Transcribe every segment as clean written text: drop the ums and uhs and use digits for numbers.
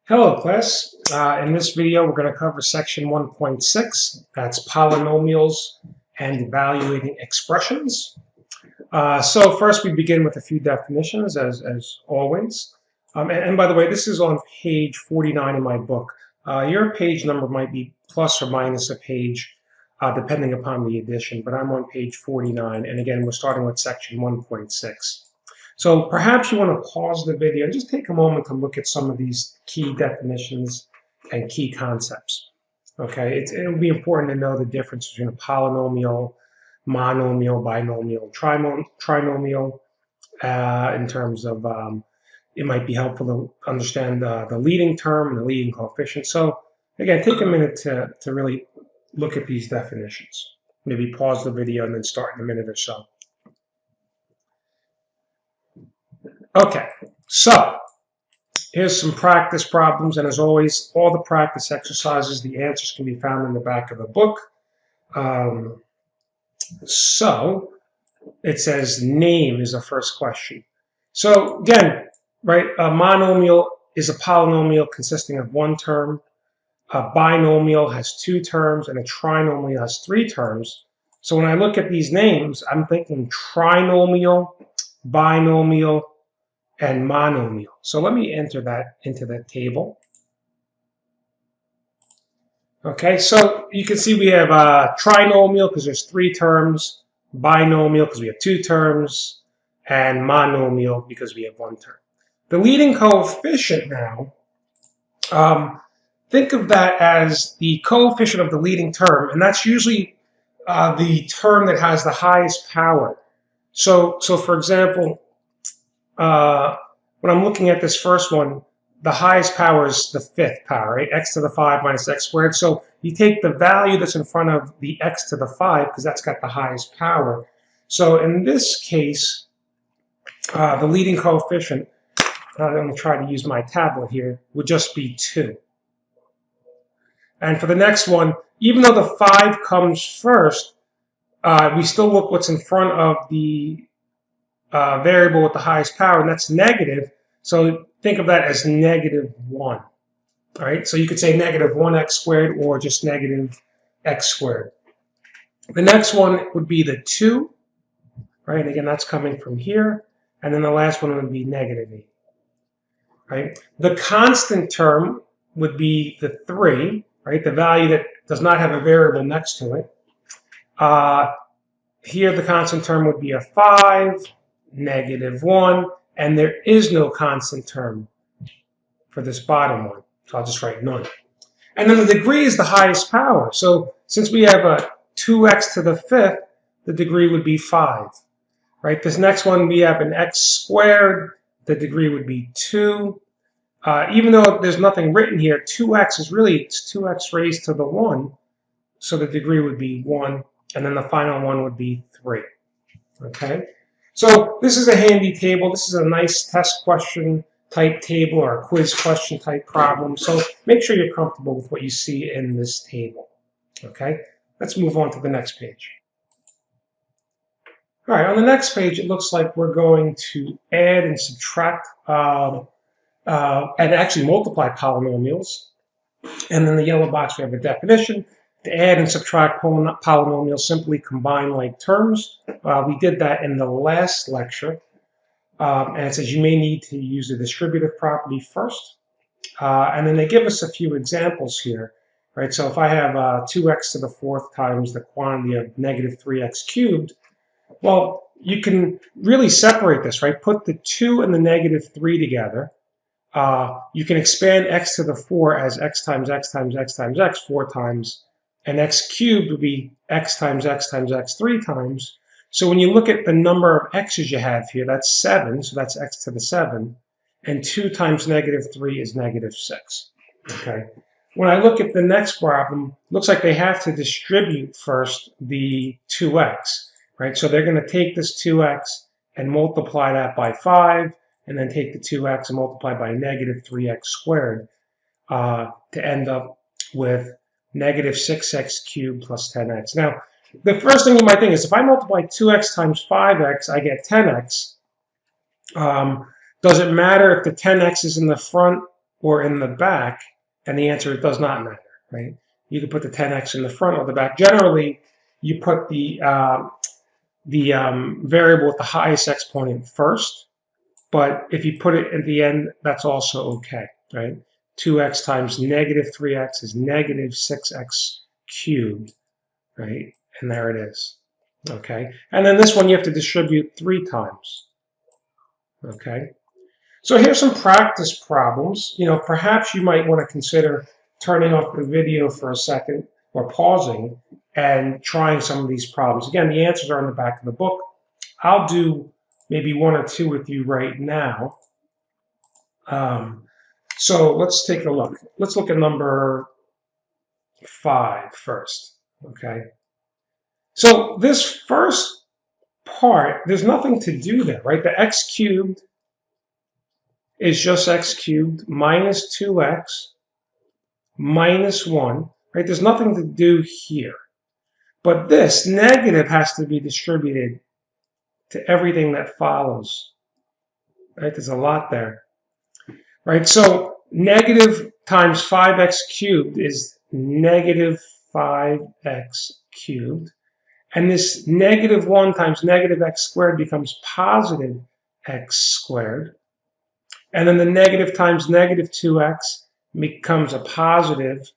Hello class, in this video we're going to cover section 1.6, that's polynomials and evaluating expressions. So first we begin with a few definitions as always. And by the way, this is on page 49 in my book. Your page number might be plus or minus a page depending upon the edition, but I'm on page 49, and again we're starting with section 1.6. So perhaps you want to pause the video and just take a moment to look at some of these key definitions and key concepts. Okay, it'll be important to know the difference between a polynomial, monomial, binomial, trinomial in terms of it might be helpful to understand the leading term and the leading coefficient. So again, take a minute to really look at these definitions. Maybe pause the video and then start in a minute or so. Okay, so here's some practice problems, and as always, all the practice exercises, the answers can be found in the back of the book. So it says name is the first question. So again, right, a monomial is a polynomial consisting of one term, a binomial has two terms, and a trinomial has three terms. So when I look at these names, I'm thinking trinomial, binomial, and monomial. So let me enter that into the table. Okay, so you can see we have a trinomial because there's three terms, binomial because we have two terms, and monomial because we have one term. The leading coefficient now, think of that as the coefficient of the leading term, and that's usually the term that has the highest power. So for example, when I'm looking at this first one, the highest power is the fifth power, right? X to the 5 minus x squared. So you take the value that's in front of the x to the 5 because that's got the highest power. So in this case, the leading coefficient, I'm going to try to use my tablet here, would just be 2. And for the next one, even though the 5 comes first, we still look what's in front of the variable with the highest power, and that's negative. So think of that as negative 1. All right, so you could say negative 1x squared or just negative x squared. The next one would be the 2, right? And again, that's coming from here. And then the last one would be negative 8. Right? The constant term would be the 3, right? The value that does not have a variable next to it. Here, the constant term would be a 5, negative 1, and there is no constant term for this bottom one. So I'll just write none. And then the degree is the highest power. So since we have a 2x to the 5th, the degree would be 5. Right? This next one, we have an x squared. The degree would be 2. Even though there's nothing written here, 2x is really, it's 2x raised to the 1. So the degree would be 1. And then the final one would be 3. Okay? So this is a handy table. This is a nice test question type table or a quiz question type problem. So make sure you're comfortable with what you see in this table. Okay? Let's move on to the next page. All right, on the next page, it looks like we're going to add and subtract and actually multiply polynomials. And in the yellow box, we have a definition. To add and subtract polynomials, simply combine like terms. We did that in the last lecture. And it says you may need to use the distributive property first. And then they give us a few examples here. Right? So if I have 2x to the 4th times the quantity of negative 3x cubed, well, you can really separate this, right? Put the 2 and the negative 3 together. You can expand x to the 4 as x times x times x times x 4 times. And x cubed would be x times x times x 3 times. So when you look at the number of x's you have here, that's 7, so that's x to the 7. And 2 times negative 3 is negative 6. Okay. When I look at the next problem, looks like they have to distribute first the 2x, right? So they're going to take this 2x and multiply that by 5, and then take the 2x and multiply by negative 3x squared to end up with negative 6x cubed plus 10x. Now, the first thing you might think is if I multiply 2x times 5x, I get 10x. Does it matter if the 10x is in the front or in the back, and the answer does not matter, right? You can put the 10x in the front or the back. Generally, you put the variable with the highest exponent first, but if you put it at the end, that's also okay, right? 2x times negative 3x is negative 6x cubed, right? And there it is, okay? And then this one you have to distribute 3 times, okay? So here's some practice problems. You know, perhaps you might want to consider turning off the video for a second or pausing and trying some of these problems. Again, the answers are in the back of the book. I'll do maybe 1 or 2 with you right now. So let's take a look. Let's look at number 5 first, okay? So this first part, there's nothing to do there, right? The x cubed is just x cubed minus 2x minus 1, right? There's nothing to do here. But this negative has to be distributed to everything that follows, right? There's a lot there, right? So negative times 5x cubed is negative 5x cubed. And this negative 1 times negative x squared becomes positive x squared. And then the negative times negative 2x becomes a positive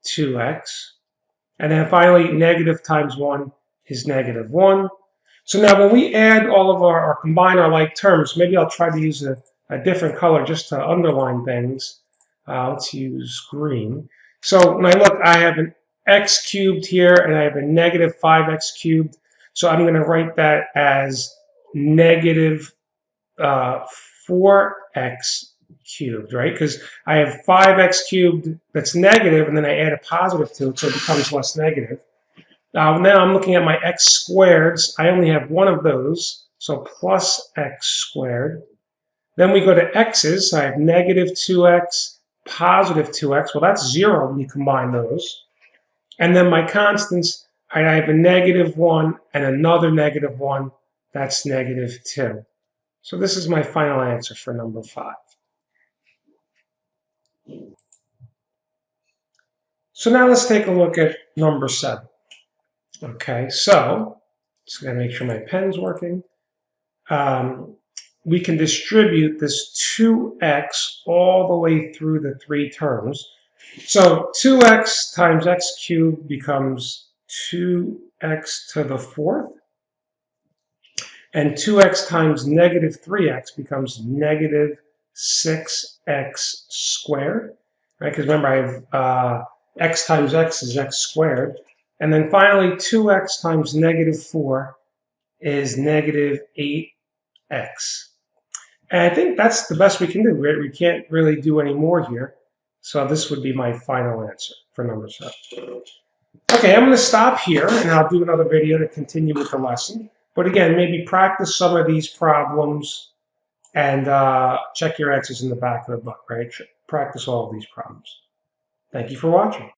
2x. And then finally, negative times 1 is negative 1. So now when we add all of our, or combine our like terms, maybe I'll try to use a different color just to underline things. Let's use green. So when I look, I have an x cubed here, and I have a negative 5x cubed. So I'm going to write that as negative 4x cubed, right? Because I have 5x cubed that's negative, and then I add a positive to it, so it becomes less negative. Now I'm looking at my x squareds. I only have one of those, so plus x squared. Then we go to x's. So I have negative 2x, positive 2x. Well, that's 0 when you combine those. And then my constants, I have a negative 1 and another negative 1. That's negative 2. So this is my final answer for number 5. So now let's take a look at number 7. Okay, so just going to make sure my pen's working. We can distribute this 2x all the way through the 3 terms. So 2x times x cubed becomes 2x to the 4th. And 2x times negative 3x becomes negative 6x squared. Right? Because remember, I have x times x is x squared. And then finally, 2x times negative 4 is negative 8x. And I think that's the best we can do. We can't really do any more here. So this would be my final answer for number 7. Okay, I'm going to stop here, and I'll do another video to continue with the lesson. But again, maybe practice some of these problems and check your answers in the back of the book, right? Practice all of these problems. Thank you for watching.